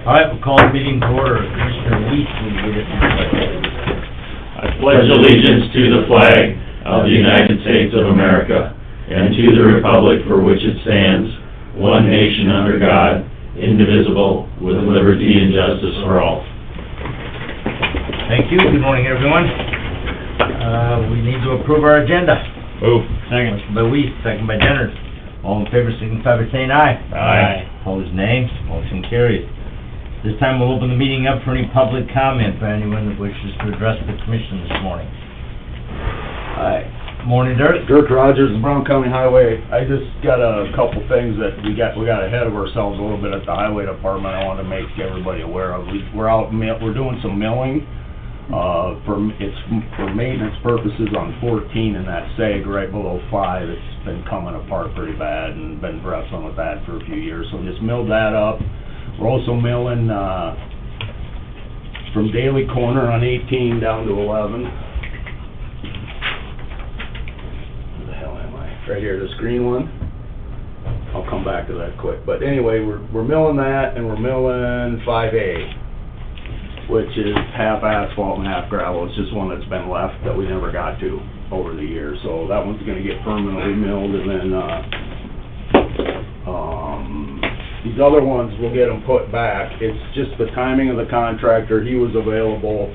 All right, we'll call the meeting to order. Commissioner Weiss will lead us in the pledge. I pledge allegiance to the flag of the United States of America and to the republic for which it stands, one nation under God, indivisible, with liberty and justice for all. Thank you. Good morning, everyone. We need to approve our agenda. Move. Second. Motion by Weiss, second by Denner. All in favor, signify by saying aye. Aye. Opposed, nay. Motion carries. This time we'll open the meeting up for any public comment by anyone that wishes to address the commission this morning. Hi, Morning, Dirk. Dirk Rogers, Brown County Highway. I just got a couple things that we got ahead of ourselves a little bit at the Highway Department. I wanted to make everybody aware of. We're doing some milling, for maintenance purposes on 14 and that sag right below 5. It's been coming apart pretty bad and been wrestling with that for a few years. So just milled that up. We're also milling, from Daly Corner on 18 down to 11. Where the hell am I? Right here, this green one. I'll come back to that quick. But anyway, we're milling that, and we're milling 5A, which is half asphalt and half gravel. It's just one that's been left that we never got to over the years. So that one's gonna get permanently milled, and then, these other ones, we'll get them put back. It's just the timing of the contractor. He was available.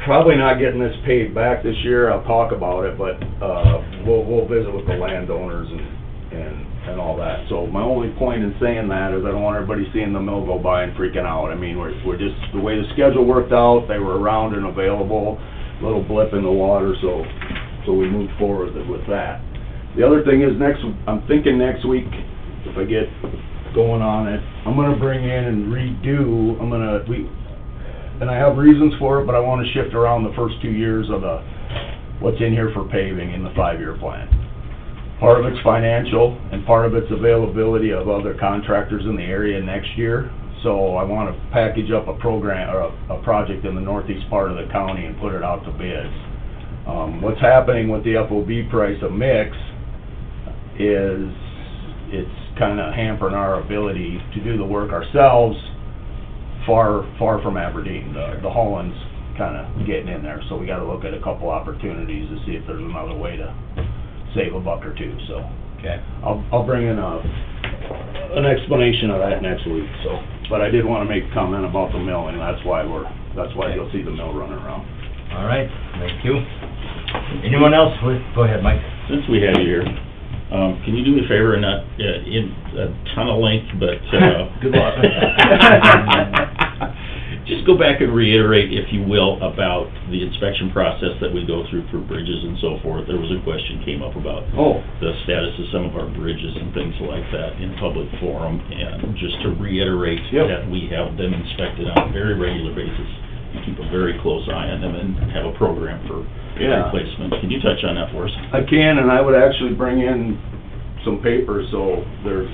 Probably not getting this paid back this year. I'll talk about it, but we'll visit with the landowners and all that. So my only point in saying that is I don't want everybody seeing the mill go by and freaking out. I mean, we're just, the way the schedule worked out, they were around and available. Little blip in the water, so we moved forward with that. The other thing is I'm thinking next week, if I get going on it, I'm gonna bring in and redo, and I have reasons for it, but I wanna shift around the first 2 years of what's in here for paving in the 5-year plan. Part of it's financial, and part of it's availability of other contractors in the area next year. So I wanna package up a program, or a project in the northeast part of the county and put it out to bids. What's happening with the FOB price of mix is it's kind of hampering our ability to do the work ourselves far from Aberdeen. The Holland's kind of getting in there, so we got to look at a couple opportunities to see if there's another way to save a buck or two. So Okay. I'll bring in an explanation of that next week. So, but I did want to make a comment about the mill, and that's why you'll see the mill running around. All right, thank you. Anyone else? Go ahead, Mike. Since we have you here, can you do me a favor and not in a ton of length, but Good luck. just go back and reiterate, if you will, about the inspection process that we go through for bridges and so forth. There was a question came up about the status of some of our bridges and things like that in public forum, and just to reiterate that we have them inspected on a very regular basis. You keep a very close eye on them and have a program for replacement. Can you touch on that for us? I can, and I would actually bring in some paper, so there's,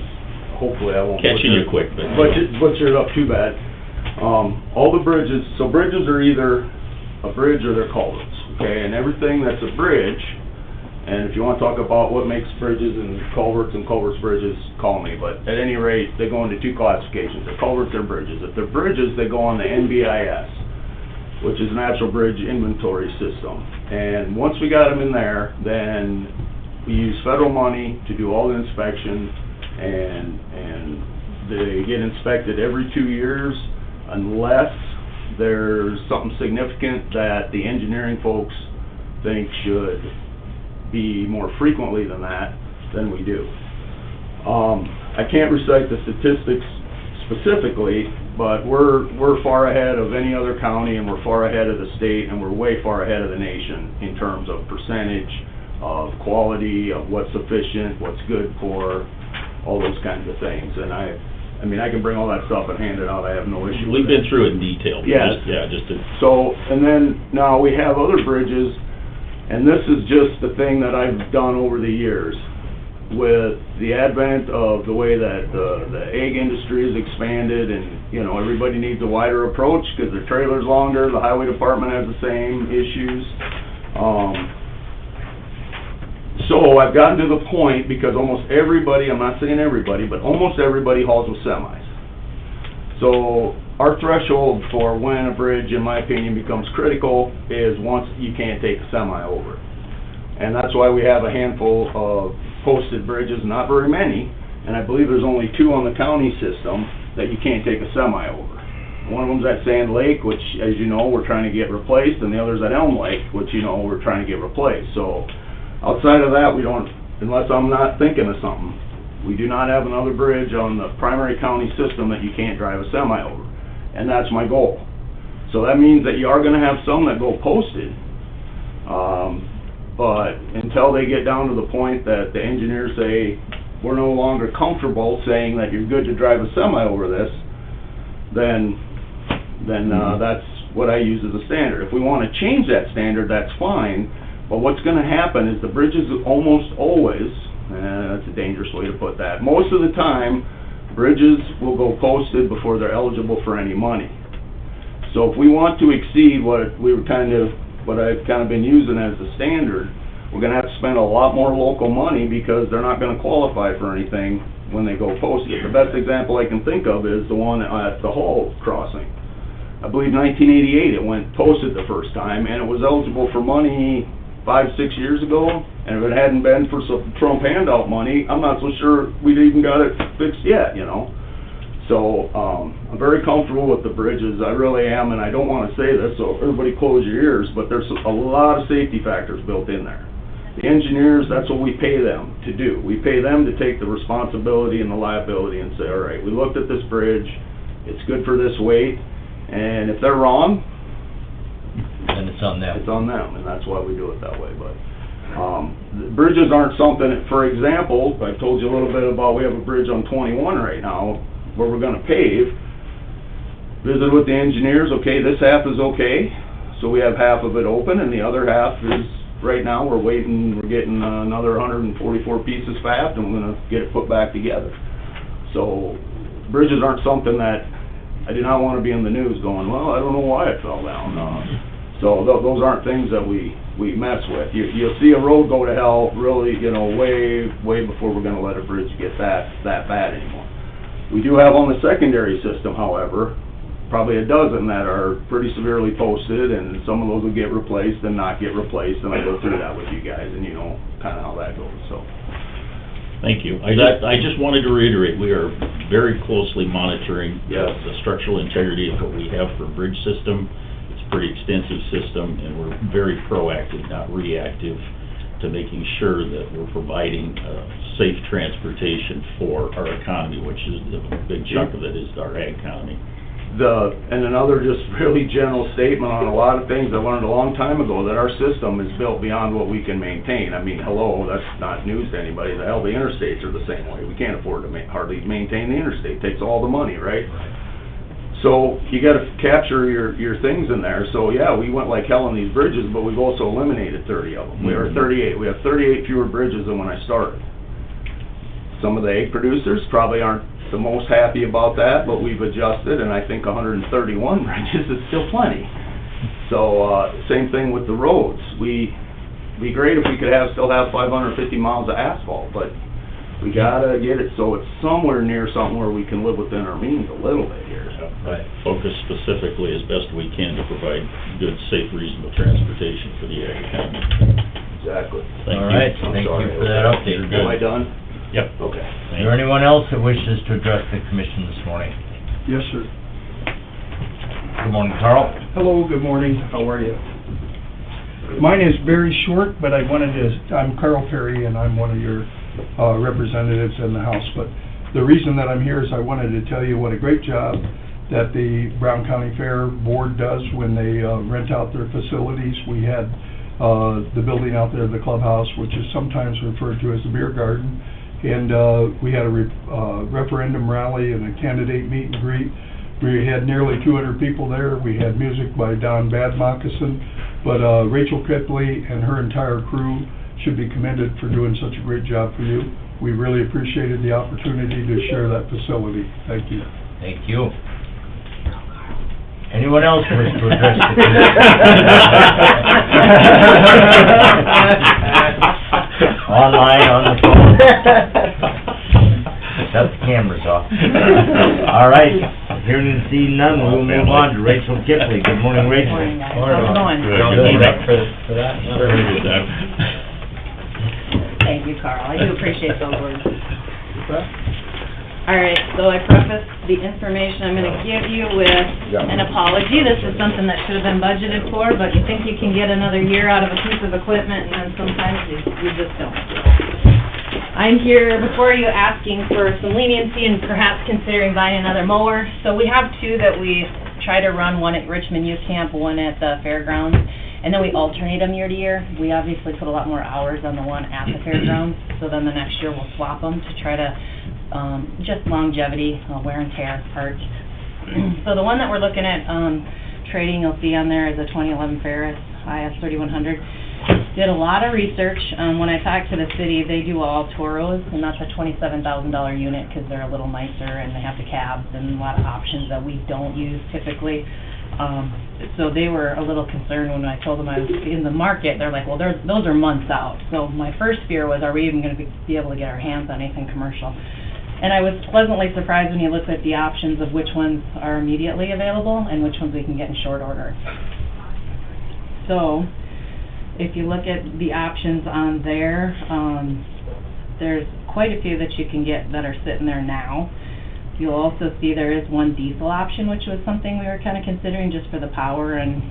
hopefully I won't Catching you quick, but butcher it up too bad. All the bridges, so bridges are either a bridge or they're culverts, okay? And everything that's a bridge, and if you want to talk about what makes bridges and culverts bridges, call me. But at any rate, they go into two classifications. They're culverts, they're bridges. If they're bridges, they go on the NBIS, which is Natural Bridge Inventory System. And once we got them in there, then we use federal money to do all the inspection, and they get inspected every 2 years unless there's something significant that the engineering folks think should be more frequently than that, then we do. I can't recite the statistics specifically, but we're far ahead of any other county, and we're far ahead of the state, and we're way far ahead of the nation in terms of percentage, of quality, of what's sufficient, what's good for, all those kinds of things. And I mean, I can bring all that stuff and hand it out. I have no issue with it. We've been through it in detail. Yes. Just to... So, and then now we have other bridges, and this is just the thing that I've done over the years. With the advent of the way that the egg industry has expanded, and, you know, everybody needs a wider approach because their trailer's longer, the highway department has the same issues. So I've gotten to the point, because almost everybody, I'm not saying everybody, but almost everybody hauls with semis. So our threshold for when a bridge, in my opinion, becomes critical is once you can't take a semi over. And that's why we have a handful of posted bridges, not very many, and I believe there's only 2 on the county system that you can't take a semi over. One of them's at Sand Lake, which, as you know, we're trying to get replaced, and the other's at Elm Lake, which, you know, we're trying to get replaced. So outside of that, we don't, unless I'm not thinking of something, we do not have another bridge on the primary county system that you can't drive a semi over. And that's my goal. So that means that you are gonna have some that go posted. But until they get down to the point that the engineers say, we're no longer comfortable saying that you're good to drive a semi over this, then that's what I use as a standard. If we wanna change that standard, that's fine, but what's gonna happen is the bridges almost always, that's a dangerous way to put that, most of the time, bridges will go posted before they're eligible for any money. So if we want to exceed what I've kind of been using as the standard, we're gonna have to spend a lot more local money because they're not gonna qualify for anything when they go posted. The best example I can think of is the one at the Hall crossing. I believe 1988 it went posted the first time, and it was eligible for money 5-6 years ago, and if it hadn't been for some Trump handout money, I'm not so sure we'd even got it fixed yet, you know? So, I'm very comfortable with the bridges, I really am, and I don't wanna say this, so everybody close your ears, but there's a lot of safety factors built in there. The engineers, that's what we pay them to do. We pay them to take the responsibility and the liability and say, all right, we looked at this bridge, it's good for this weight, and if they're wrong, And it's on them. it's on them, and that's why we do it that way, but, the bridges aren't something, for example, I told you a little bit about, we have a bridge on 21 right now, where we're gonna pave, visited with the engineers, okay, this half is okay, so we have half of it open, and the other half is, right now, we're getting another 144 pieces fabbed, and we're gonna get it put back together. So, bridges aren't something that, I do not wanna be in the news going, well, I don't know why it fell down. So those aren't things that we mess with. You'll see a road go to hell really, you know, way before we're gonna let a bridge get that bad anymore. We do have on the secondary system, however, probably a dozen that are pretty severely posted, and some of those will get replaced and not get replaced, and I go through that with you guys, and you know kinda how that goes, so. Thank you. I just wanted to reiterate, we are very closely monitoring Yes. the structural integrity of what we have for bridge system. It's a pretty extensive system, and we're very proactive, not reactive, to making sure that we're providing safe transportation for our economy, which is a big chunk of it is our ag economy. And another just really general statement on a lot of things I learned a long time ago, that our system is built beyond what we can maintain. I mean, hello, that's not news to anybody. The hell, the interstates are the same way. We can't afford to hardly maintain the interstate. It takes all the money, right? So you gotta capture your things in there. So yeah, we went like hell on these bridges, but we've also eliminated 30 of them. We are 38. We have 38 fewer bridges than when I started. Some of the egg producers probably aren't the most happy about that, but we've adjusted, and I think 131 bridges is still plenty. So, same thing with the roads. It'd be great if we could still have 550 miles of asphalt, but we gotta get it so it's somewhere near something where we can live within our means a little bit here. Right. Focus specifically as best we can to provide good, safe, reasonable transportation for the ag economy. Exactly. Thank All you. right, I'm thank sorry. you for that update. You're good. Am I done? Yep. Okay. Is there anyone else that wishes to address the commission this morning? Yes, sir. Good morning, Carl. Hello, good morning, how are you? Mine is very short, but I'm Carl Perry, and I'm one of your representatives in the House. But the reason that I'm here is I wanted to tell you what a great job that the Brown County Fair Board does when they rent out their facilities. We had the building out there, the clubhouse, which is sometimes referred to as the beer garden. And we had a referendum rally and a candidate meet and greet. We had nearly 200 people there. We had music by Don Badmoccasin. But Rachel Kipley and her entire crew should be commended for doing such a great job for you. We really appreciated the opportunity to share that facility. Thank you. Thank you. Anyone else wish to address the commission? Online, on the phone. Shut the cameras off. All right. Hearing and seeing none, we'll move on to Rachel Kipley. Good morning, Rachel. Morning, guys. How's it going? Good. Good. for that? Very good, Doc. Thank you, Carl. I do appreciate those words. All right, so I preface the information I'm gonna give you with an apology. This is something that should have been budgeted for, but you think you can get another year out of a piece of equipment, and then sometimes you just don't. I'm here before you asking for some leniency and perhaps considering buying another mower. So we have two that we try to run, one at Richmond Youth Camp, one at the fairgrounds, and then we alternate them year to year. We obviously put a lot more hours on the one at the fairgrounds, so then the next year we'll swap them to try to, just longevity, wear and tear parts. So the one that we're looking at, trading, you'll see on there is a 2011 Ferris IS 3100. Did a lot of research. When I talked to the city, they do all Toros, and that's a $27,000 unit because they're a little nicer and they have the cabs and a lot of options that we don't use typically. So they were a little concerned when I told them I was in the market. They're like, well, those are months out. So my first fear was, are we even going to be able to get our hands on anything commercial? And I was pleasantly surprised when you look at the options of which ones are immediately available and which ones we can get in short order. So if you look at the options on there, there's quite a few that you can get that are sitting there now. You'll also see there is one diesel option, which was something we were kind of considering just for the power and,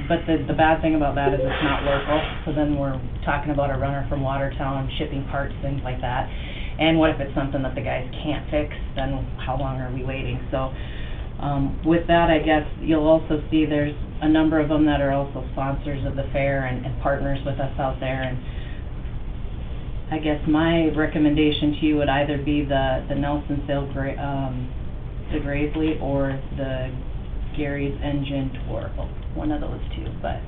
but the bad thing about that is it's not local. So then we're talking about a runner from Watertown, shipping parts, things like that. And what if it's something that the guys can't fix, then how long are we waiting? So with that, I guess you'll also see there's a number of them that are also sponsors of the fair and partners with us out there. And I guess my recommendation to you would either be the Nelson Sale, the Gravely, or the Gary's Engine Tour, well, one of those two. But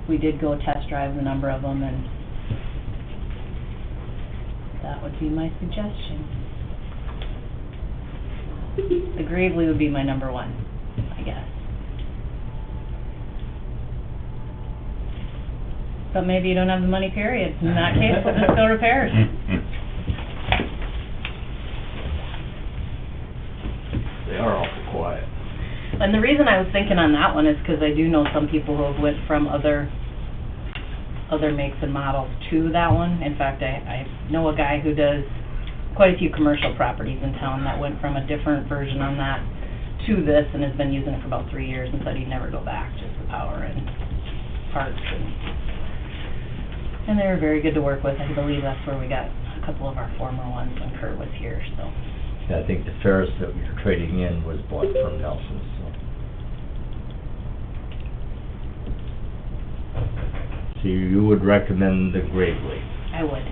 we did go test drive a number of them, and that would be my suggestion. The Gravely would be my number one, I guess. But maybe you don't have the money, period. In that case, we'll just go repairs. They are awful quiet. And the reason I was thinking on that one is because I do know some people who have went from other makes and models to that one. In fact, I know a guy who does quite a few commercial properties in town that went from a different version on that to this and has been using it for about 3 years and said he'd never go back, just the power and parts. And they were very good to work with. I believe that's where we got a couple of our former ones when Kurt was here, so. Yeah, I think the Ferris that we were trading in was bought from Nelson, so. So you would recommend the Gravely? I would.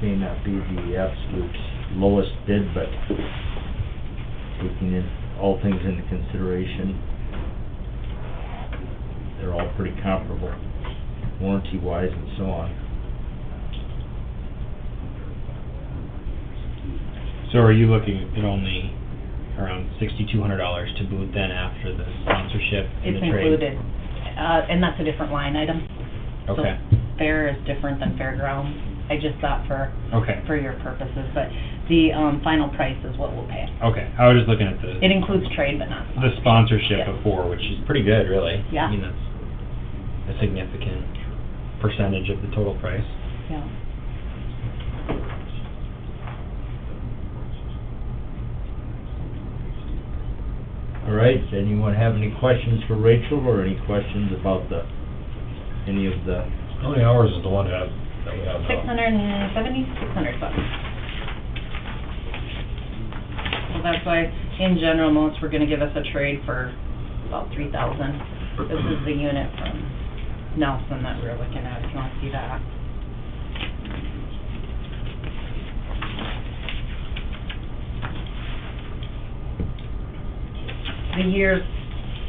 May not be the absolute lowest bid, but taking in all things into consideration, they're all pretty comparable, warranty-wise and so on. So are you looking at only around $6,200 to boot then after the sponsorship and It's the trade? included, and that's a different line item. Okay. So fair is different than fairgrounds. I just thought for your purposes, but the final price is what we'll pay. Okay, I was just looking at It includes trade, but not the sponsorship Yeah. before, which is pretty good, really. Yeah. I mean, that's a significant percentage of the total price. Yeah. All right, anyone have any questions for Rachel, or any questions about any of the... How many hours is the one that we have now? 670, 600 bucks. So that's why, in general, most were gonna give us a trade for about 3,000. This is the unit from Nelson that we were looking at, if you wanna see that. The years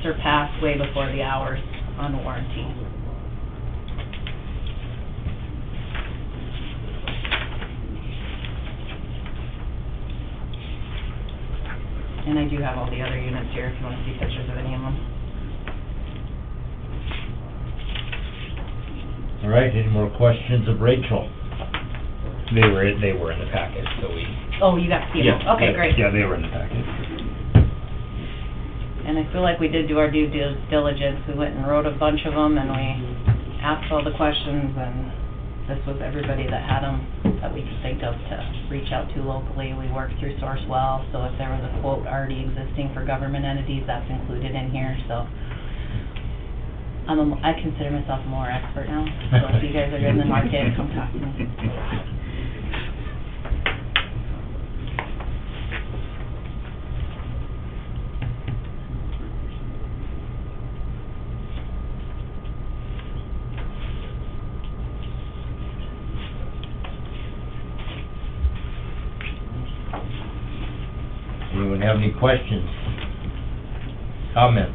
surpassed way before the hours on warranty. And I do have all the other units here if you want to see pictures of any of them. All right, any more questions of Rachel? They were in the packet, so we... Oh, you got to see them? Yeah, Okay, yeah, great. Yeah, they were in the packet. And I feel like we did do our due diligence. We went and wrote a bunch of them, and we asked all the questions, and this was everybody that had them that we could think of to reach out to locally. We worked through Sourcewell, so if there was a quote already existing for government entities, that's included in here, so. I consider myself more expert now, so if you guys are in the market, come talk to me. Anyone have any questions? Comments?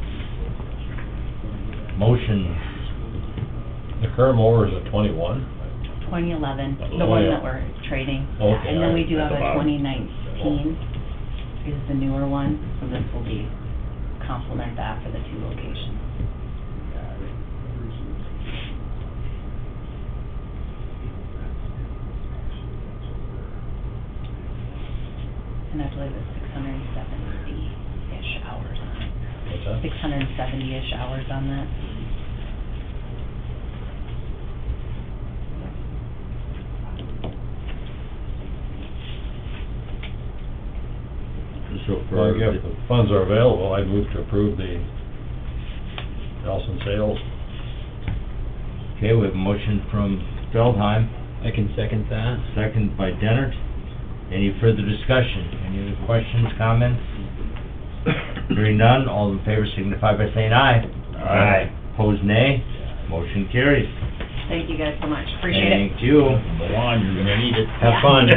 Motions? The current mower is a 21? 2011, the Oh, one yeah. that we're trading. Okay, And then we do at have the a bottom. 2019 is the newer one, so this will be complement that for the two locations. And I believe it's 670-ish hours on it. What's that? 670-ish hours on that. So Well, if the funds are available, I'd move to approve the Nelson sales. Okay, we have a motion from Feldheim, I can second that. second by Dennert. Any further discussion? Any other questions, comments? Hearing none, all in favor signify by saying aye. Aye. Opposed, nay. Motion carries. Thank you guys so much, appreciate it. Thank you. Go on, you're gonna need it. Have fun.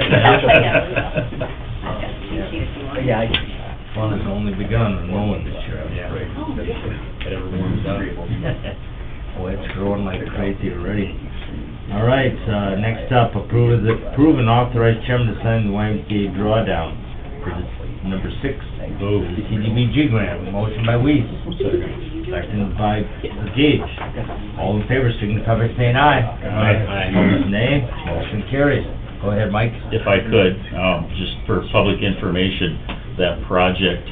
Yeah. Fun has only begun on mowing this year, I'm Yeah. afraid. It ever warms up. Oh, it's growing like crazy already. All right, next up, approve and authorize chairman to sign the YMCA drawdown for this number 6, the CDBG grant. Motion by Weiss, second by Gage. All in favor, signify by saying aye. Aye. Opposed, nay. Motion carries. Go ahead, Mike. If I could, just for public information, that project,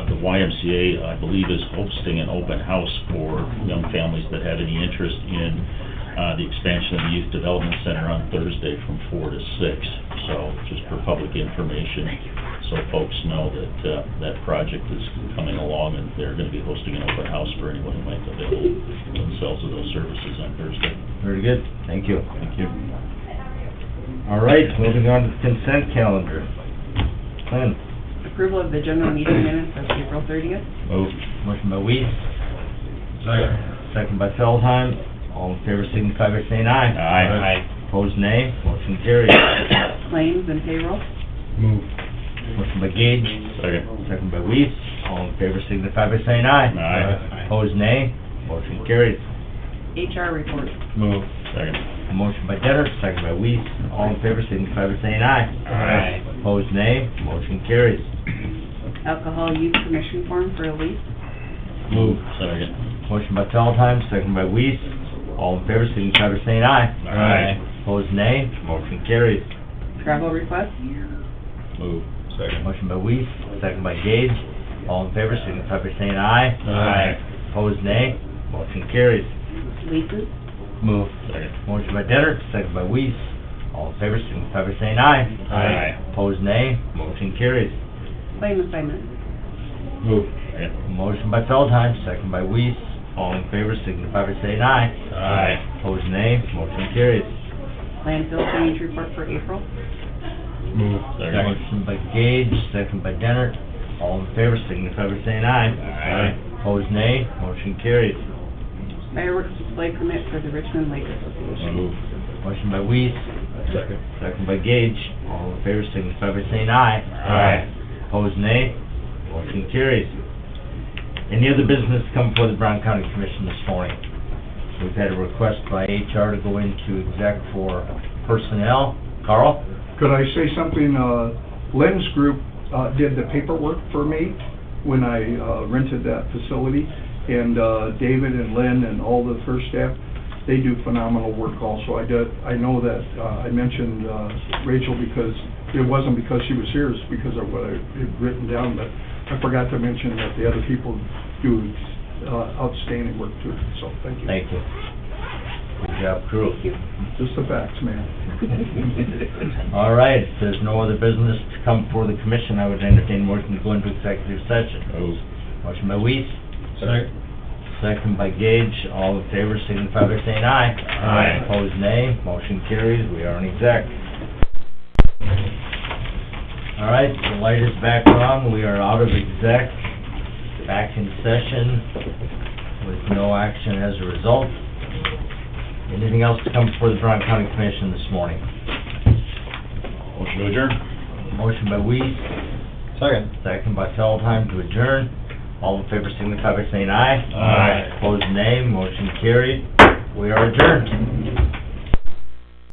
the YMCA, I believe, is hosting an open house for young families that have any interest in the expansion of the Youth Development Center on Thursday from 4 to 6. So, just for public information, so folks know that that project is coming along, and they're going to be hosting an open house for anyone who might avail themselves of those services on Thursday. Very good, thank you. Thank you. All right, moving on to the consent calendar. Lynn, Approval of the general meeting minutes of April 30th. Move. motion by Weiss. Second by Feldheim. All in favor, signify by saying aye. Aye. Opposed, nay. Motion carries. Claims and payroll. Move. Motion by Gage, Second. second by Weiss. All in favor, signify by saying aye. Aye. Opposed, nay. Motion carries. HR report. Move. Second. Motion by Dennert, second by Weiss. All in favor, signify by saying aye. Aye. Opposed, nay. Motion carries. Alcohol use permission form for Elise. Move. Second. Motion by Feldheim, second by Weiss. All in favor, signify by saying aye. Aye. Opposed, nay. Motion carries. Travel request. Move. Second. Motion by Weiss, second by Gage. All in favor, signify by saying aye. Aye. Opposed, nay. Motion carries. Leases. Move. Second. Motion by Dennert, second by Weiss. All in favor, signify by saying aye. Aye. Opposed, nay. Motion carries. Claim assignment. Move. Second. Motion by Feldheim, second by Weiss. All in favor, signify by saying aye. Aye. Opposed, nay. Motion carries. Landfill change report for April. Move. Second. Motion by Gage, second by Dennert. All in favor, signify by saying aye. Aye. Opposed, nay. Motion carries. Fireworks display permit for the Richmond Lake Association. Move. Motion by Weiss, Second. second by Gage. All in favor, signify by saying aye. Aye. Opposed, nay. Motion carries. Any other business come before the Brown County Commission this morning? We've had a request by HR to go into exec for personnel. Carl? Could I say something? Lynn's group did the paperwork for me when I rented that facility, and David and Lynn and all the first staff they do phenomenal work also. I know that, I mentioned, Rachel because, it wasn't because she was here, it's because of what I had written down, but I forgot to mention that the other people do, outstanding work too, so thank you. Thank you. Good job, crew. Just the facts, man. All right, if there's no other business to come before the commission, I would entertain a motion to go into executive session. Motion by Weiss, Second. second by Gage. All in favor, signify by saying aye. Aye. Opposed, nay. Motion carries. We are in exec. All right, the light is back on. We are out of exec, back in session with no action as a result. Anything else to come before the Brown County Commission this morning? Motion to adjourn. Motion by Weiss, Second. second by Feldheim to adjourn. All in favor signify by saying aye. Aye. Opposed, nay. Motion carried. We are adjourned.